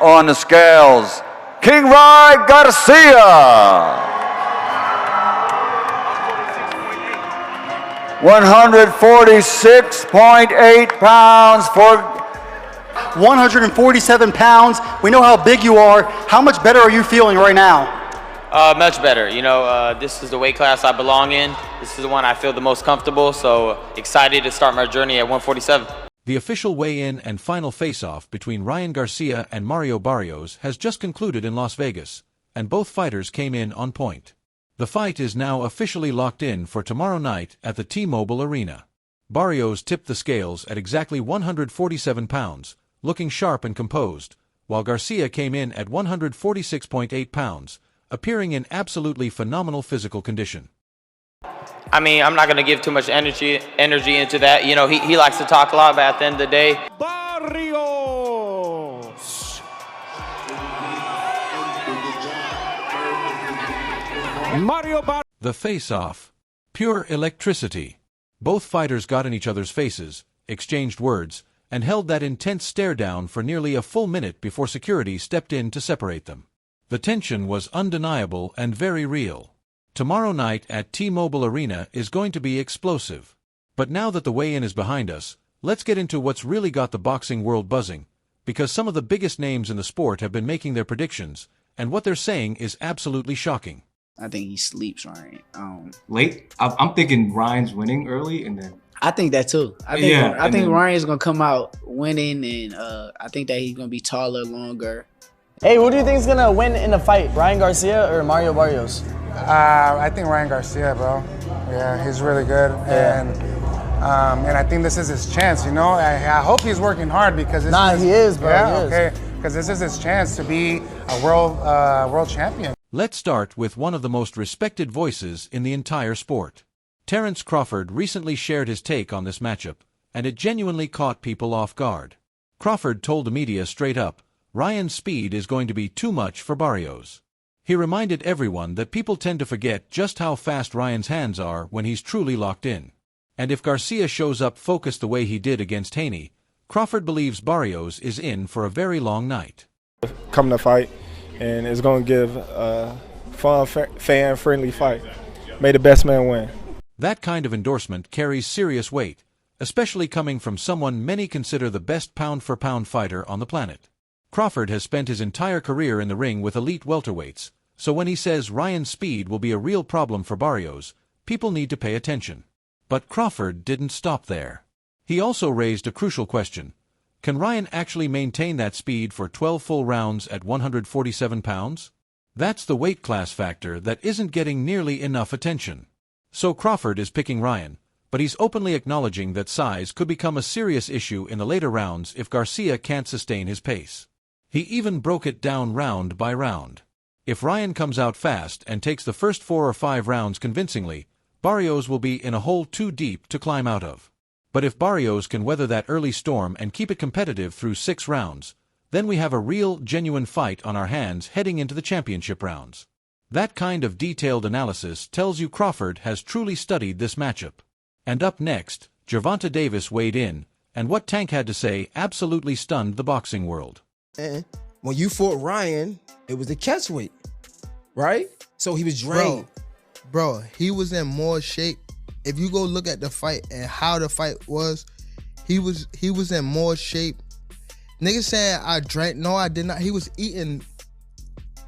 On the scales, King Rye Garcia. 146.8 pounds for 147 pounds. We know how big you are. How much better are you feeling right now? Much better. You know, this is the weight class I belong in. This is the one I feel the most comfortable, so excited to start my journey at 147. The official weigh-in and final face-off between Ryan Garcia and Mario Barrios has just concluded in Las Vegas, and both fighters came in on point. The fight is now officially locked in for tomorrow night at the T-Mobile Arena. Barrios tipped the scales at exactly 147 pounds, looking sharp and composed, while Garcia came in at 146.8 pounds, appearing in absolutely phenomenal physical condition. I mean, I'm not going to give too much energy into that. You know, he likes to talk a lot, but at the end of the day, Barrios. The face-off. Pure electricity. Both fighters got in each other's faces, exchanged words, and held that intense stare-down for nearly a full minute before security stepped in to separate them. The tension was undeniable and very real. Tomorrow night at T-Mobile Arena is going to be explosive. But now that the weigh-in is behind us, let's get into what's really got the boxing world buzzing, because some of the biggest names in the sport have been making their predictions, and what they're saying is absolutely shocking. I think he sleeps, Ryan. Late? I'm thinking Ryan's winning early, and then I think that too. I think Ryan's gonna come out winning, and I think that he's gonna be taller, longer. Hey, who do you think is gonna win in the fight, Ryan Garcia or Mario Barrios? I think Ryan Garcia, bro. Yeah, he's really good, and I think this is his chance. You know, I hope he's working hard because he is, bro. Yeah, okay, because this is his chance to be a world champion. Let's start with one of the most respected voices in the entire sport. Terrence Crawford recently shared his take on this matchup, and it genuinely caught people off guard. Crawford told the media straight up, Ryan's speed is going to be too much for Barrios. He reminded everyone that people tend to forget just how fast Ryan's hands are when he's truly locked in. And if Garcia shows up focused the way he did against Haney, Crawford believes Barrios is in for a very long night. Come to fight, and it's going to give a fun, fan-friendly fight. May the best man win. That kind of endorsement carries serious weight, especially coming from someone many consider the best pound-for-pound fighter on the planet. Crawford has spent his entire career in the ring with elite welterweights, so when he says Ryan's speed will be a real problem for Barrios, people need to pay attention. But Crawford didn't stop there. He also raised a crucial question. Can Ryan actually maintain that speed for 12 full rounds at 147 pounds? That's the weight class factor that isn't getting nearly enough attention. So Crawford is picking Ryan, but he's openly acknowledging that size could become a serious issue in the later rounds if Garcia can't sustain his pace. He even broke it down round by round. If Ryan comes out fast and takes the first 4 or 5 rounds convincingly, Barrios will be in a hole too deep to climb out of. But if Barrios can weather that early storm and keep it competitive through 6 rounds, then we have a real, genuine fight on our hands heading into the championship rounds. That kind of detailed analysis tells you Crawford has truly studied this matchup. And up next, Gervonta Davis weighed in, and what Tank had to say absolutely stunned the boxing world. And when you fought Ryan, it was the catch weight, right? So he was drained. Bro, he was in more shape. If you go look at the fight and how the fight was, he was in more shape. Niggas saying I drank. No, I did not. He was eating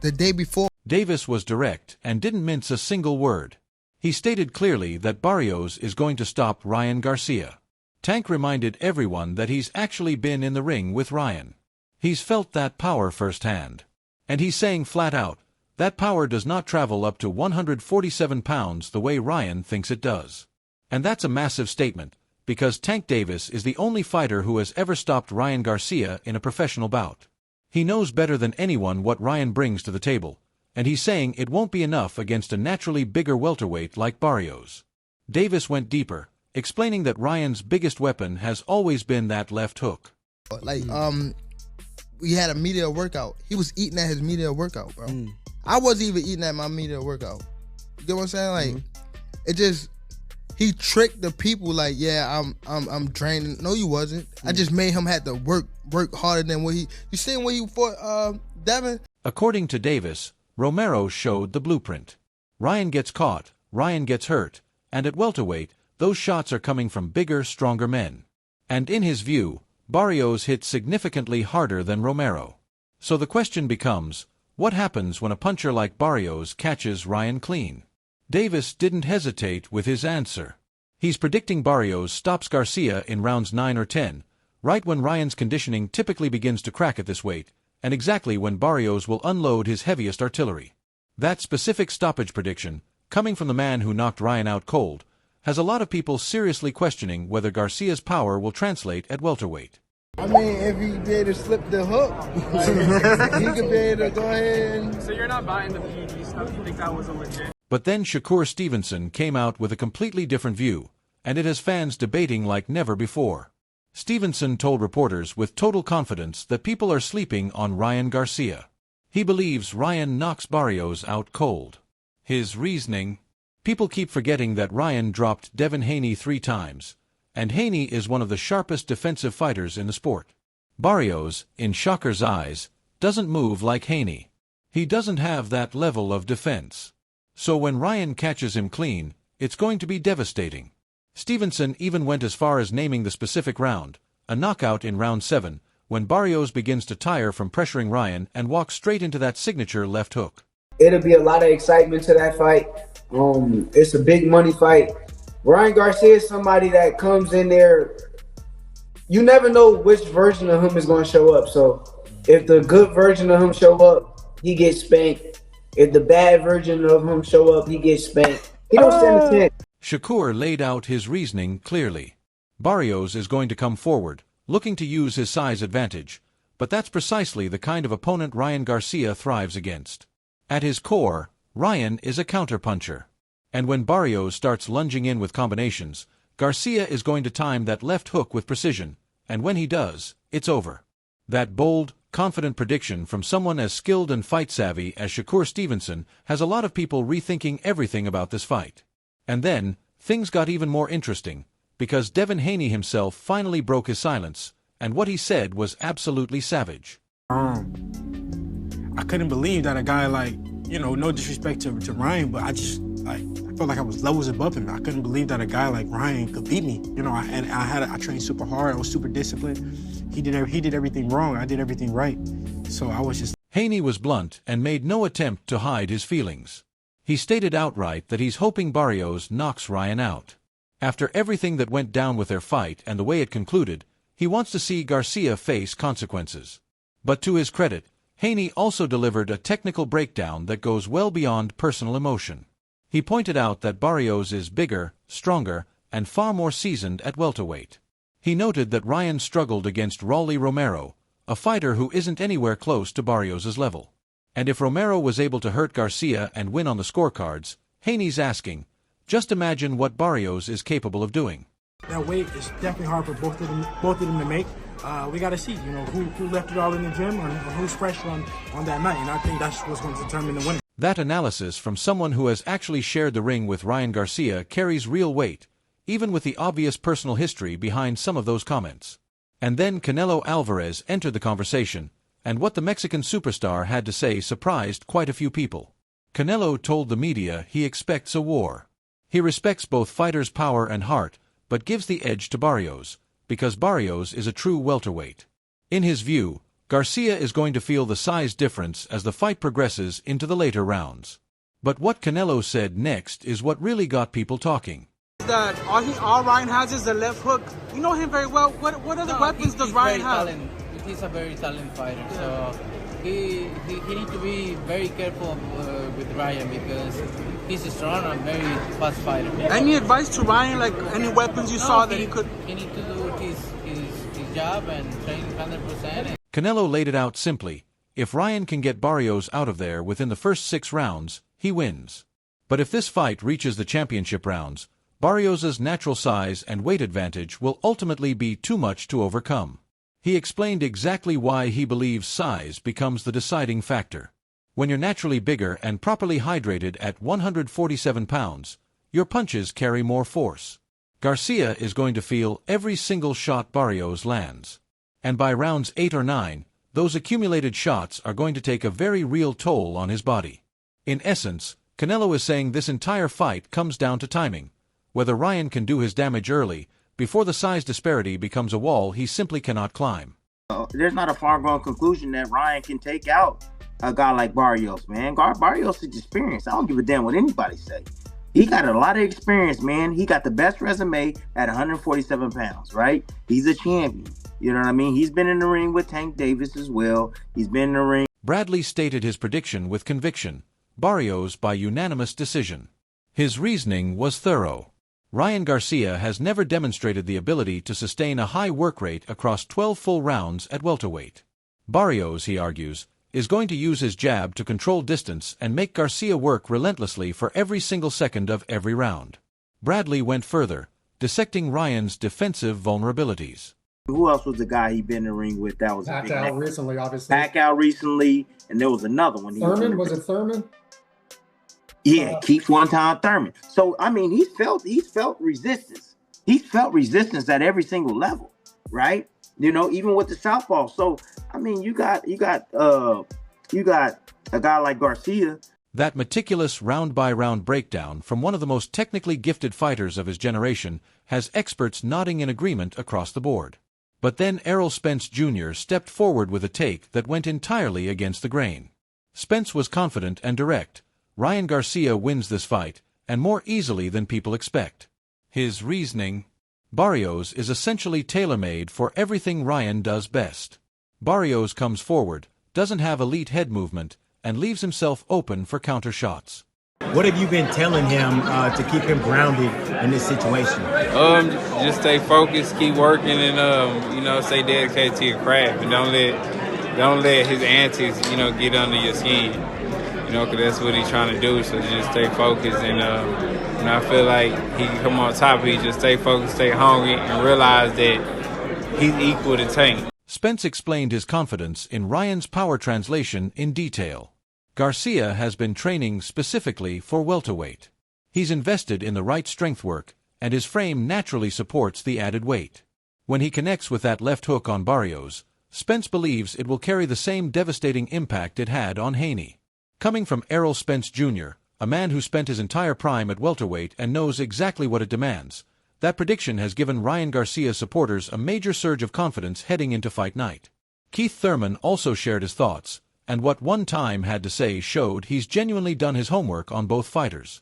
the day before. Davis was direct and didn't mince a single word. He stated clearly that Barrios is going to stop Ryan Garcia. Tank reminded everyone that he's actually been in the ring with Ryan. He's felt that power firsthand. And he's saying flat out, that power does not travel up to 147 pounds the way Ryan thinks it does. And that's a massive statement, because Tank Davis is the only fighter who has ever stopped Ryan Garcia in a professional bout. He knows better than anyone what Ryan brings to the table, and he's saying it won't be enough against a naturally bigger welterweight like Barrios. Davis went deeper, explaining that Ryan's biggest weapon has always been that left hook. We had a media workout. He was eating at his media workout, bro. I wasn't even eating at my media workout. You get what I'm saying? It just, he tricked the people like, yeah, I'm training. No, you wasn't. I just made him have to work harder than what he. You seen when he fought Devin? According to Davis, Romero showed the blueprint. Ryan gets caught, Ryan gets hurt, and at welterweight, those shots are coming from bigger, stronger men. And in his view, Barrios hit significantly harder than Romero. So the question becomes, what happens when a puncher like Barrios catches Ryan clean? Davis didn't hesitate with his answer. He's predicting Barrios stops Garcia in rounds 9 or 10, right when Ryan's conditioning typically begins to crack at this weight, and exactly when Barrios will unload his heaviest artillery. That specific stoppage prediction, coming from the man who knocked Ryan out cold, has a lot of people seriously questioning whether Garcia's power will translate at welterweight. I mean, if he be able to slip the hook, like, he could be able to go ahead and... So you're not buying the PED stuff? You think that was a legit? But then Shakur Stevenson came out with a completely different view, and it has fans debating like never before. Stevenson told reporters with total confidence that people are sleeping on Ryan Garcia. He believes Ryan knocks Barrios out cold. His reasoning? People keep forgetting that Ryan dropped Devin Haney 3 times, and Haney is one of the sharpest defensive fighters in the sport. Barrios, in Shakur's eyes, doesn't move like Haney. He doesn't have that level of defense. So when Ryan catches him clean, it's going to be devastating. Stevenson even went as far as naming the specific round, a knockout in round 7, when Barrios begins to tire from pressuring Ryan and walks straight into that signature left hook. It'll be a lot of excitement to that fight. It's a big money fight. Ryan Garcia is somebody that comes in there. You never know which version of him is going to show up. So if the good version of him show up, he gets spanked. If the bad version of him show up, he gets spanked. He don't stand a chance. Shakur laid out his reasoning clearly. Barrios is going to come forward, looking to use his size advantage, but that's precisely the kind of opponent Ryan Garcia thrives against. At his core, Ryan is a counterpuncher. And when Barrios starts lunging in with combinations, Garcia is going to time that left hook with precision, and when he does, it's over. That bold, confident prediction from someone as skilled and fight-savvy as Shakur Stevenson has a lot of people rethinking everything about this fight. And then, things got even more interesting, because Devin Haney himself finally broke his silence, and what he said was absolutely savage. I couldn't believe that a guy like, no disrespect to Ryan, but I felt like I was levels above him. I couldn't believe that a guy like Ryan could beat me. I trained super hard. I was super disciplined. He did everything wrong. I did everything right. So I was just... Haney was blunt and made no attempt to hide his feelings. He stated outright that he's hoping Barrios knocks Ryan out. After everything that went down with their fight and the way it concluded, he wants to see Garcia face consequences. But to his credit, Haney also delivered a technical breakdown that goes well beyond personal emotion. He pointed out that Barrios is bigger, stronger, and far more seasoned at welterweight. He noted that Ryan struggled against Rolly Romero, a fighter who isn't anywhere close to Barrios' level. And if Romero was able to hurt Garcia and win on the scorecards, Haney's asking, just imagine what Barrios is capable of doing. That weight is definitely hard for both of them to make. We got to see, who left it all in the gym or who's fresh on that night. And I think that's what's going to determine the winner. That analysis from someone who has actually shared the ring with Ryan Garcia carries real weight, even with the obvious personal history behind some of those comments. And then Canelo Alvarez entered the conversation, and what the Mexican superstar had to say surprised quite a few people. Canelo told the media he expects a war. He respects both fighters' power and heart, but gives the edge to Barrios, because Barrios is a true welterweight. In his view, Garcia is going to feel the size difference as the fight progresses into the later rounds. But what Canelo said next is what really got people talking. That all Ryan has is the left hook. You know him very well. What other weapons does Ryan have? He's a very talented fighter, so he needs to be very careful with Ryan because he's a strong and very fast fighter. Any advice to Ryan, like any weapons you saw that he could? He needs to do his job and train 100%. Canelo laid it out simply. If Ryan can get Barrios out of there within the first 6 rounds, he wins. But if this fight reaches the championship rounds, Barrios' natural size and weight advantage will ultimately be too much to overcome. He explained exactly why he believes size becomes the deciding factor. When you're naturally bigger and properly hydrated at 147 pounds, Your punches carry more force. Garcia is going to feel every single shot Barrios lands. And by rounds 8 or 9, those accumulated shots are going to take a very real toll on his body. In essence, Canelo is saying this entire fight comes down to timing. Whether Ryan can do his damage early, before the size disparity becomes a wall he simply cannot climb. There's not a far-gone conclusion that Ryan can take out a guy like Barrios, man. Barrios is experienced. I don't give a damn what anybody say. He got a lot of experience, man. He got the best resume at 147 pounds, right? He's a champion. You know what I mean? He's been in the ring with Tank Davis as well. He's been in the ring. Bradley stated his prediction with conviction. Barrios by unanimous decision. His reasoning was thorough. Ryan Garcia has never demonstrated the ability to sustain a high work rate across 12 full rounds at welterweight. Barrios, he argues, is going to use his jab to control distance and make Garcia work relentlessly for every single second of every round. Bradley went further, dissecting Ryan's defensive vulnerabilities. Who else was the guy he been in the ring with that was Pacquiao recently, obviously. Pacquiao recently, and there was another one. Thurman, was it Thurman? Yeah, Keith one-time Thurman. So I mean, he's felt resistance. He's felt resistance at every single level, right? You know, even with the southpaw. So I mean, you got a guy like Garcia. That meticulous round-by-round breakdown from one of the most technically gifted fighters of his generation has experts nodding in agreement across the board. But then Errol Spence Jr. stepped forward with a take that went entirely against the grain. Spence was confident and direct. Ryan Garcia wins this fight, and more easily than people expect. His reasoning: Barrios is essentially tailor-made for everything Ryan does best. Barrios comes forward, doesn't have elite head movement, and leaves himself open for counter shots. What have you been telling him to keep him grounded in this situation? Just stay focused, keep working, and stay dedicated to your craft, and don't let his antics, get under your skin. Because that's what he's trying to do. So just stay focused, and I feel like he can come on top. He just stay focused, stay hungry, and realize that he's equal to Tank. Spence explained his confidence in Ryan's power translation in detail. Garcia has been training specifically for welterweight. He's invested in the right strength work, and his frame naturally supports the added weight. When he connects with that left hook on Barrios, Spence believes it will carry the same devastating impact it had on Haney. Coming from Errol Spence Jr., a man who spent his entire prime at welterweight and knows exactly what it demands, that prediction has given Ryan Garcia supporters a major surge of confidence heading into fight night. Keith Thurman also shared his thoughts, and what one time had to say showed he's genuinely done his homework on both fighters.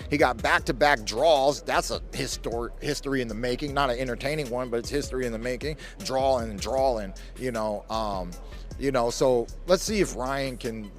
He got back-to-back draws. That's a history in the making, not an entertaining one, but it's history in the making. Drawing, so let's see if Ryan can,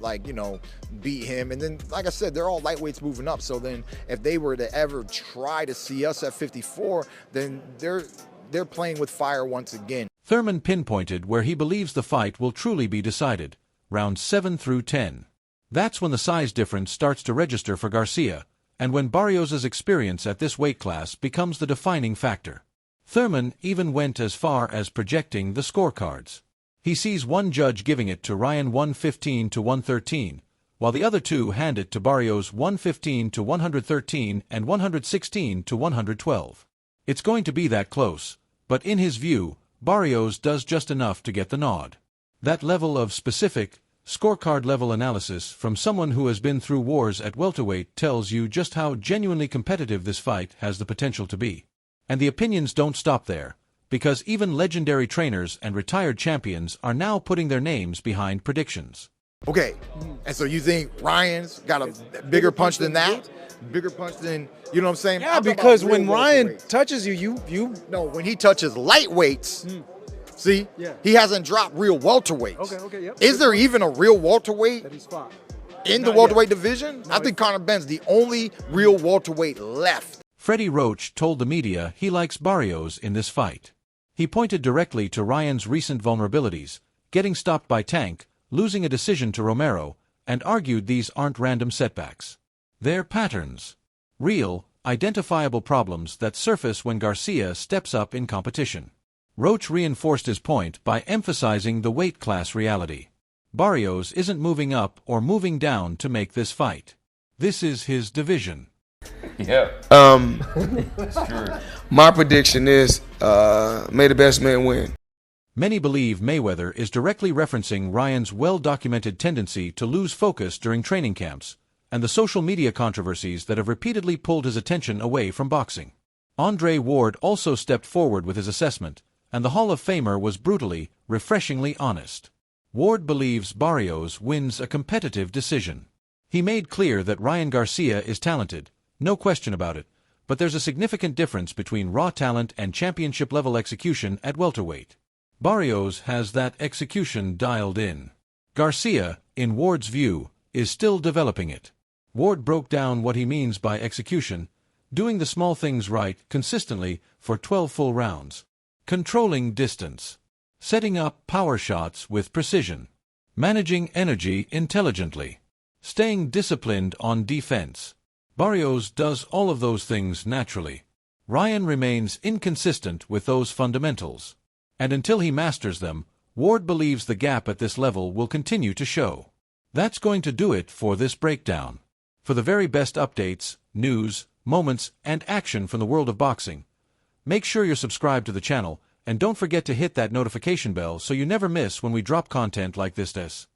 beat him. And then, like I said, they're all lightweights moving up. So then if they were to ever try to see us at 54, then they're playing with fire once again. Thurman pinpointed where he believes the fight will truly be decided, rounds 7 through 10. That's when the size difference starts to register for Garcia, and when Barrios' experience at this weight class becomes the defining factor. Thurman even went as far as projecting the scorecards. He sees one judge giving it to Ryan 115 to 113, while the other two hand it to Barrios 115 to 113 and 116 to 112. It's going to be that close, but in his view, Barrios does just enough to get the nod. That level of specific, scorecard-level analysis from someone who has been through wars at welterweight tells you just how genuinely competitive this fight has the potential to be. And the opinions don't stop there, because even legendary trainers and retired champions are now putting their names behind predictions. Okay, and so you think Ryan's got a bigger punch than that? Bigger punch than, you know what I'm saying? Yeah, because when Ryan touches you. No, when he touches lightweights, see, he hasn't dropped real welterweights. Okay, yep. Is there even a real welterweight that he's fought in the welterweight division? I think Conor Benn's the only real welterweight left. Freddie Roach told the media he likes Barrios in this fight. He pointed directly to Ryan's recent vulnerabilities, getting stopped by Tank, losing a decision to Romero, and argued these aren't random setbacks. They're patterns. Real, identifiable problems that surface when Garcia steps up in competition. Roach reinforced his point by emphasizing the weight class reality. Barrios isn't moving up or moving down to make this fight. This is his division. Yep. It's true. My prediction is may the best man win. Many believe Mayweather is directly referencing Ryan's well-documented tendency to lose focus during training camps and the social media controversies that have repeatedly pulled his attention away from boxing. Andre Ward also stepped forward with his assessment, and the Hall of Famer was brutally, refreshingly honest. Ward believes Barrios wins a competitive decision. He made clear that Ryan Garcia is talented, no question about it, but there's a significant difference between raw talent and championship-level execution at welterweight. Barrios has that execution dialed in. Garcia, in Ward's view, is still developing it. Ward broke down what he means by execution: doing the small things right consistently for 12 full rounds, controlling distance, setting up power shots with precision, managing energy intelligently, staying disciplined on defense. Barrios does all of those things naturally. Ryan remains inconsistent with those fundamentals, and until he masters them, Ward believes the gap at this level will continue to show. That's going to do it for this breakdown. For the very best updates, news, moments, and action from the world of boxing, make sure you're subscribed to the channel, and don't forget to hit that notification bell so you never miss when we drop content like this.